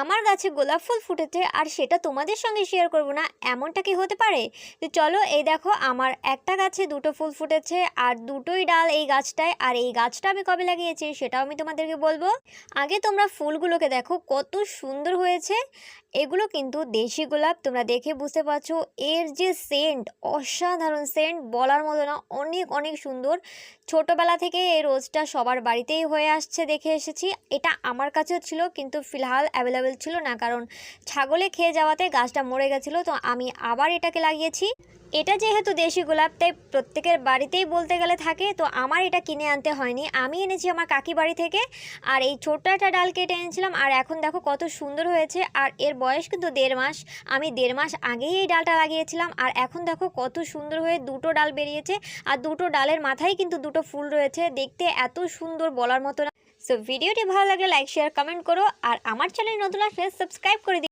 আমার গাছে গোলাপ ফুল ফুটেছে আর সেটা তোমাদের সঙ্গে শেয়ার করব না, এমনটা কি হতে পারে? তো চলো, এই দেখো আমার একটা গাছে দুটো ফুল ফুটেছে আর দুটোই ডাল এই গাছটায়। আর এই গাছটা আমি কবে লাগিয়েছি সেটাও আমি তোমাদেরকে বলবো। আগে তোমরা ফুলগুলোকে দেখো কত সুন্দর হয়েছে। এগুলো কিন্তু দেশি গোলাপ, তোমরা দেখে বুঝতে পারছো। এর যে সেন্ট, অসাধারণ সেন্ট, বলার মতো না, অনেক অনেক সুন্দর। ছোটোবেলা থেকে এই রোজটা সবার বাড়িতেই হয়ে আসছে, দেখে এসেছি। এটা আমার কাছেও ছিল কিন্তু ফিলহাল অ্যাভেলেবেল ছিল না, কারণ ছাগলে খেয়ে যাওয়াতে গাছটা মরে গেছিলো। তো আমি আবার এটাকে লাগিয়েছি। এটা যেহেতু দেশি গোলাপ তাই প্রত্যেকের বাড়িতেই বলতে গেলে থাকে। তো আমার এটা কিনে আনতে হয়নি, আমি এনেছি আমার কাকি বাড়ি থেকে। আর এই ছোট্ট একটা ডাল কেটে এনেছিলাম আর এখন দেখো কত সুন্দর হয়েছে। আর এর বয়স কিন্তু 1.5 মাস। আমি 1.5 মাস আগেই এই ডালটা লাগিয়েছিলাম আর এখন দেখো কত সুন্দর হয়ে দুটো ডাল বেরিয়েছে। আর দুটো ডালের মাথায় কিন্তু দুটো ফুল রয়েছে, দেখতে এত সুন্দর বলার মতো না। সো ভিডিওটি ভালো লাগলে লাইক শেয়ার কমেন্ট করো আর আমার চ্যানেল নতুন আসলে সাবস্ক্রাইব করে দিও।